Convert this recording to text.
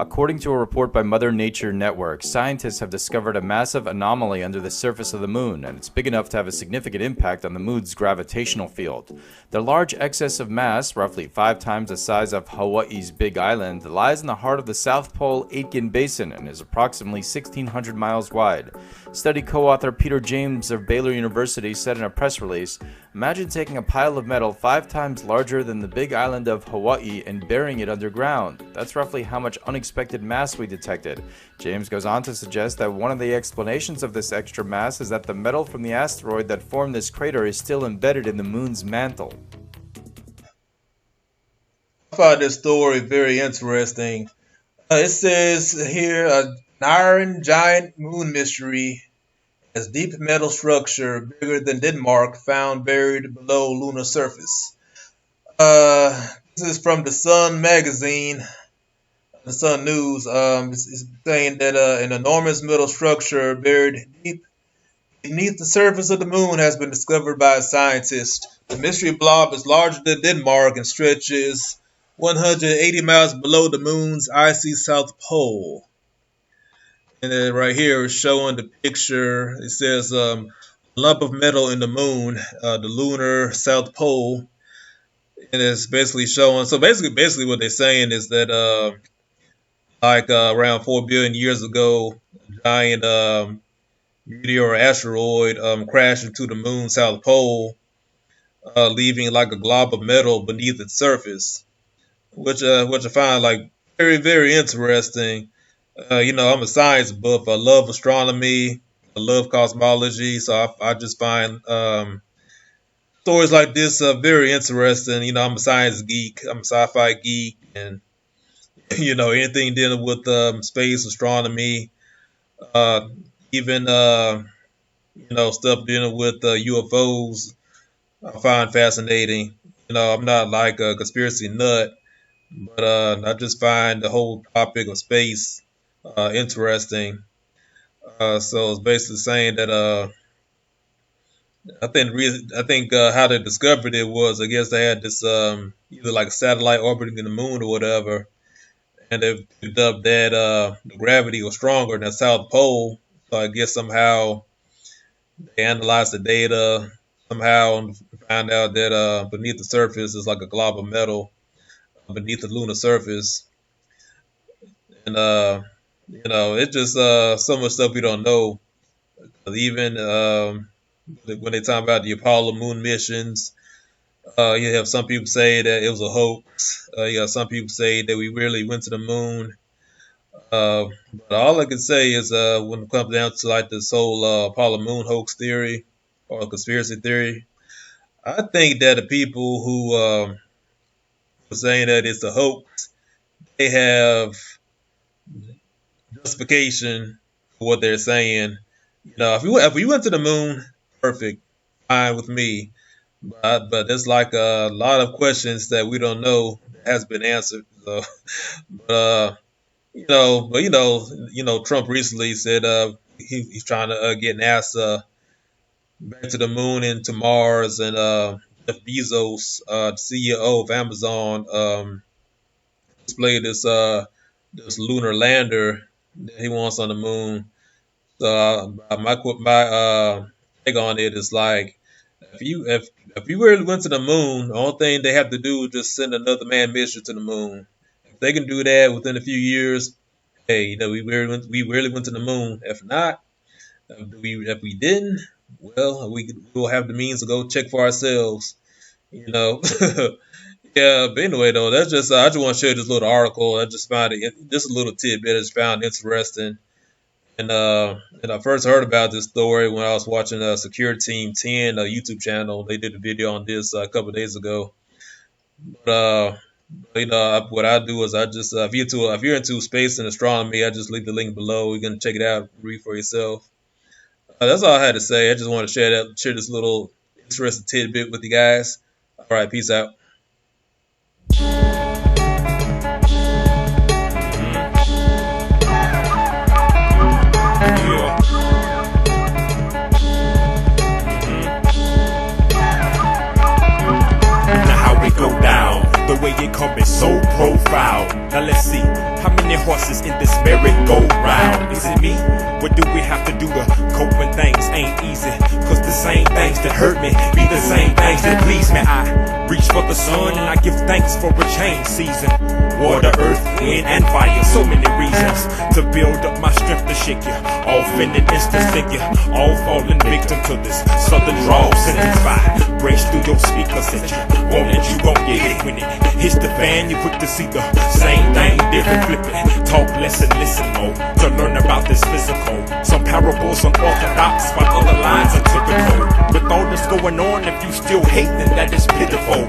According to a report by Mother Nature Network, scientists have discovered a massive anomaly under the surface of the moon, and it's big enough to have a significant impact on the moon's gravitational field. The large excess of mass, roughly 5 times the size of Hawaii's Big Island, lies in the heart of the South Pole Aitken Basin and is approximately 1,600 miles wide. Study co-author Peter James of Baylor University said in a press release, "Imagine taking a pile of metal 5 times larger than the Big Island of Hawaii and burying it underground. That's roughly how much unexpected mass we detected." James goes on to suggest that one of the explanations of this extra mass is that the metal from the asteroid that formed this crater is still embedded in the moon's mantle. I find this story very interesting. It says here, an iron giant moon mystery has deep metal structure bigger than Denmark found buried below lunar surface. This is from the Sun magazine, the Sun News. It's saying that an enormous metal structure buried deep beneath the surface of the moon has been discovered by scientists. The mystery blob is larger than Denmark and stretches 180 miles below the moon's icy south pole. And then right here is showing the picture. It says lump of metal in the moon, the lunar south pole. And it's basically showing, so basically what they're saying is that around 4 billion years ago, a giant meteor or asteroid crashed into the moon's south pole, leaving like a glob of metal beneath its surface, which I find like very, very interesting. I'm a science buff. I love astronomy. I love cosmology. So I just find stories like this very interesting. I'm a science geek. I'm a sci-fi geek. And, anything dealing with space, astronomy, even, stuff dealing with UFOs, I find fascinating. I'm not like a conspiracy nut, but I just find the whole topic of space interesting. So it's basically saying that I think how they discovered it was, I guess they had this either like a satellite orbiting the moon or whatever, and they picked up that the gravity was stronger than the South Pole. So I guess somehow they analyzed the data somehow and found out that beneath the surface is like a glob of metal beneath the lunar surface, and it's just so much stuff we don't know. Even when they talk about the Apollo moon missions, you have some people say that it was a hoax. You have some people say that we really went to the moon. But all I can say is when it comes down to like this whole Apollo moon hoax theory or conspiracy theory, I think that the people who are saying that it's a hoax, they have justification for what they're saying. If we went to the moon, perfect, fine with me. But there's like a lot of questions that we don't know that has been answered. So, Trump recently said he's trying to get NASA back to the moon and to Mars, and Jeff Bezos, the CEO of Amazon, displayed this lunar lander that he wants on the moon. So my take on it is like, if you really went to the moon, the only thing they have to do is just send another manned mission to the moon. If they can do that within a few years, hey, we really went to the moon. If not, if we didn't, well, we'll have the means to go check for ourselves. Yeah, but anyway, though, that's just I just want to share this little article. I just found it just a little tidbit I just found interesting. And I first heard about this story when I was watching Secure Team 10 YouTube channel. They did a video on this a couple of days ago. But what I do is I just if you're into space and astronomy, I just leave the link below. You can check it out, read for yourself. That's all I had to say. I just want to share this little interesting tidbit with you guys. All right, peace out. The way it come is so profound. Now let's see. How many horses in this merry-go-round? Is it me? What do we have to do to cope when things ain't easy? Cause the same things that hurt me be the same things that please me. I reach for the sun and I give thanks for a change season. Water, earth, wind, and fire, so many reasons to build up my strength to shake you off in an instant figure. All falling victim to this southern drawl sentence by brace through your speakers that you want and you gon' get it. When it hits the fan, you quick to see the same thing, different flipping. Talk less and listen more to learn about this physical. Some parables unorthodox, while other lines are typical. With all that's going on, if you still hate, then that is pitiful.